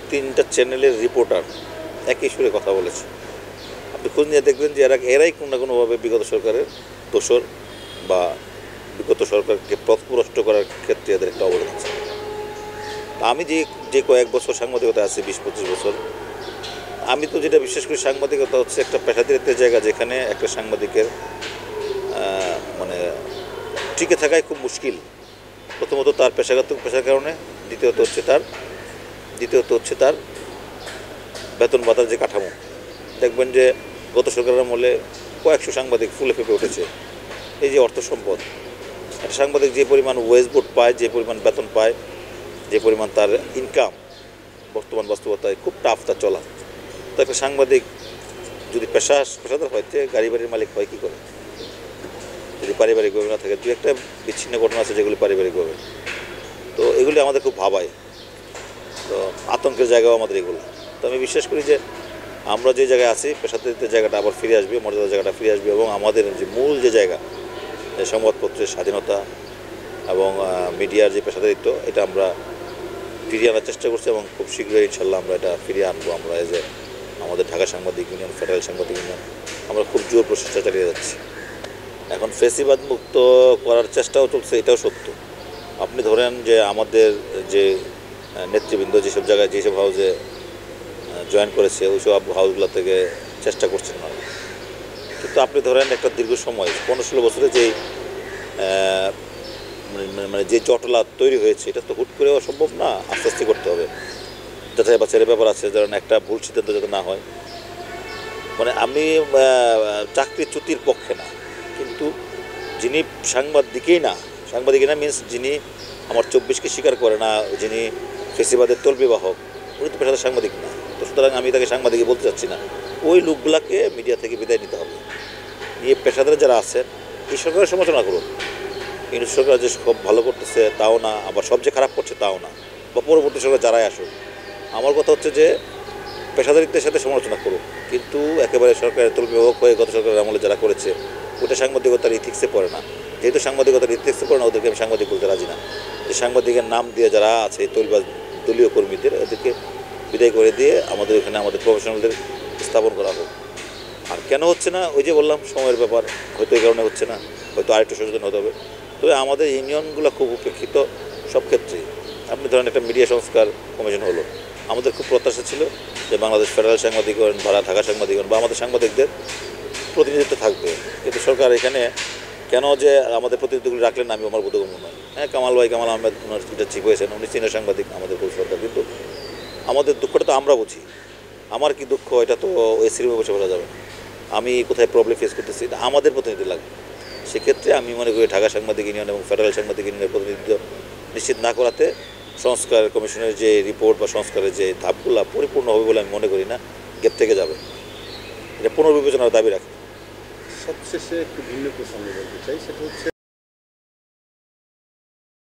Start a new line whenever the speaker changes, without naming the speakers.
3টা চ্যানেলের রিপোর্টার একই সুরে কথা বলেছে। আপনি খোঁজ নিয়ে দেখবেন যে এরাই কোনো না কোনোভাবে বিগত সরকারের দোসর বা বিগত সরকারকে পথভ্রষ্ট করার ক্ষেত্রে এদের একটা অবদান আছে। আমি যে কয়েক বছর সাংবাদিকতা আছে 20-25 বছর, আমি তো যেটা বিশ্বাস করি সাংবাদিকতা হচ্ছে একটা পেশাদারিত্বের জায়গা, যেখানে একটা সাংবাদিকের মানে টিকে থাকাই খুব মুশকিল। প্রথমত তার পেশার কারণে, দ্বিতীয়ত হচ্ছে তার বেতন ভাতার যে কাঠামো। দেখবেন যে গত সরকারের আমলে কয়েকশো সাংবাদিক ফুলে ফেঁপে উঠেছে। এই যে অর্থ সম্পদ, একটা সাংবাদিক যে পরিমাণ ওয়েজ বোর্ড পায়, যে পরিমাণ বেতন পায়, যে পরিমাণ তার ইনকাম, বর্তমান বাস্তবতায় খুব টাফ তার চলা। তো একটা সাংবাদিক যদি পেশাদার হয়, গাড়ি বাড়ির মালিক হয় কী করে? যদি পারিবারিকভাবে না থাকে, দু একটা বিচ্ছিন্ন ঘটনা আছে যেগুলি পারিবারিকভাবে। তো এগুলি আমাদের খুব ভাবায়, তো আতঙ্কের জায়গাও আমাদের এগুলো। তো আমি বিশ্বাস করি যে আমরা যে জায়গায় আছি, পেশাদারিত্বের জায়গাটা আবার ফিরে আসবে, মর্যাদার জায়গাটা ফিরে আসবে, এবং আমাদের যে মূল যে জায়গা, যে সংবাদপত্রের স্বাধীনতা এবং মিডিয়ার যে পেশাদারিত্ব, এটা আমরা ফিরিয়ে আনার চেষ্টা করছি, এবং খুব শীঘ্রই ইনশাল্লাহ আমরা এটা ফিরিয়ে আনবো। আমরা যে আমাদের ঢাকা সাংবাদিক ইউনিয়ন, ফেডারেল সাংবাদিক ইউনিয়ন, আমরা খুব জোর প্রচেষ্টা চালিয়ে যাচ্ছি। এখন ফেসিবাদ মুক্ত করার চেষ্টাও চলছে, এটাও সত্য। আপনি ধরেন যে আমাদের যে নেতৃবৃন্দ যেসব জায়গায় যেসব হাউসে জয়েন করেছে, ওইসব হাউসগুলো থেকে চেষ্টা করছেন না। কিন্তু আপনি ধরেন একটা দীর্ঘ সময় 15-16 বছরে যেই মানে যে জটলা তৈরি হয়েছে, এটা তো হুট করেও সম্ভব না, আস্তে আস্তে করতে হবে। যাচাই বাছাইয়ের ব্যাপার আছে, ধরেন একটা ভুল সিদ্ধান্ত যাতে না হয়। মানে আমি চাকরিচ্যুতির পক্ষে না, কিন্তু যিনি সাংবাদিকই না মিনস যিনি আমার 24কে স্বীকার করে না, যিনি ফেসিবাদের তলবিবাহক, উনি তো পেশাদার সাংবাদিক না। তো সুতরাং আমি তাকে সাংবাদিকই বলতে চাচ্ছি না। ওই লোকগুলাকে মিডিয়া থেকে বিদায় নিতে হবে, নিয়ে পেশাদার যারা আছেন, এই সরকারের সমালোচনা করুন। কিন্তু সরকার যে সব ভালো করতেছে তাও না, আবার সব যে খারাপ করছে তাও না, বা পরবর্তী সরকার যারাই আসুক। আমার কথা হচ্ছে যে পেশাদারিত্বের সাথে সমালোচনা করুন, কিন্তু একেবারে সরকারের তলবিবাহক হয়ে গত সরকারের আমলে যারা করেছে, ওটা সাংবাদিকতার ইথিক্সে পড়ে না। যেহেতু সাংবাদিকতার ইথিক্সে পড়ে না, ওদেরকে আমি সাংবাদিক বলতে রাজি না। যে সাংবাদিকের নাম দিয়ে যারা আছে দলীয় কর্মীদের, এদেরকে বিদায় করে দিয়ে আমাদের এখানে আমাদের প্রফেশনালদের স্থাপন করা হোক। আর কেন হচ্ছে না, ওই যে বললাম সময়ের ব্যাপার, হয়তো এই কারণে হচ্ছে না, হয়তো আরেকটু সচেতন হতে হবে। তবে আমাদের ইউনিয়নগুলো খুব উপেক্ষিত সব ক্ষেত্রেই। আপনি ধরেন একটা মিডিয়া সংস্কার কমিশন হলো, আমাদের খুব প্রত্যাশা ছিল যে বাংলাদেশ ফেডারেল সাংবাদিকগণ বা ঢাকা সাংবাদিকগণ বা আমাদের সাংবাদিকদের প্রতিনিধিত্ব থাকবে। কিন্তু সরকার এখানে কেন যে আমাদের প্রতিনিধিগুলি রাখলেন না, আমি আমার বোধগম্য নয়। হ্যাঁ, কামাল আহমেদ ওনার এটা ঠিক হয়েছেন, উনি সিনিয়র সাংবাদিক, আমাদের খুব সরকার। কিন্তু আমাদের দুঃখটা তো আমরা বুঝি। আমার কি দুঃখ, এটা তো এসির বসে বলা যাবে না। আমি কোথায় প্রবলেম ফেস করতেছি, এটা আমাদের প্রতিনিধি লাগবে। সেক্ষেত্রে আমি মনে করি ঢাকা সাংবাদিক ইউনিয়ন এবং ফেডারেল সাংবাদিক ইউনিয়নের প্রতিনিধিত্ব নিশ্চিত না করাতে সংস্কার কমিশনের যে রিপোর্ট বা সংস্কারের যে ধাপগুলো পরিপূর্ণ হবে বলে আমি মনে করি না, গ্যাপ থেকে যাবে। এটা পুনর্বিবেচনার দাবি রাখে।
সবশেষে একটু ভিন্ন প্রসঙ্গে বলতে চাই, সেটা হচ্ছে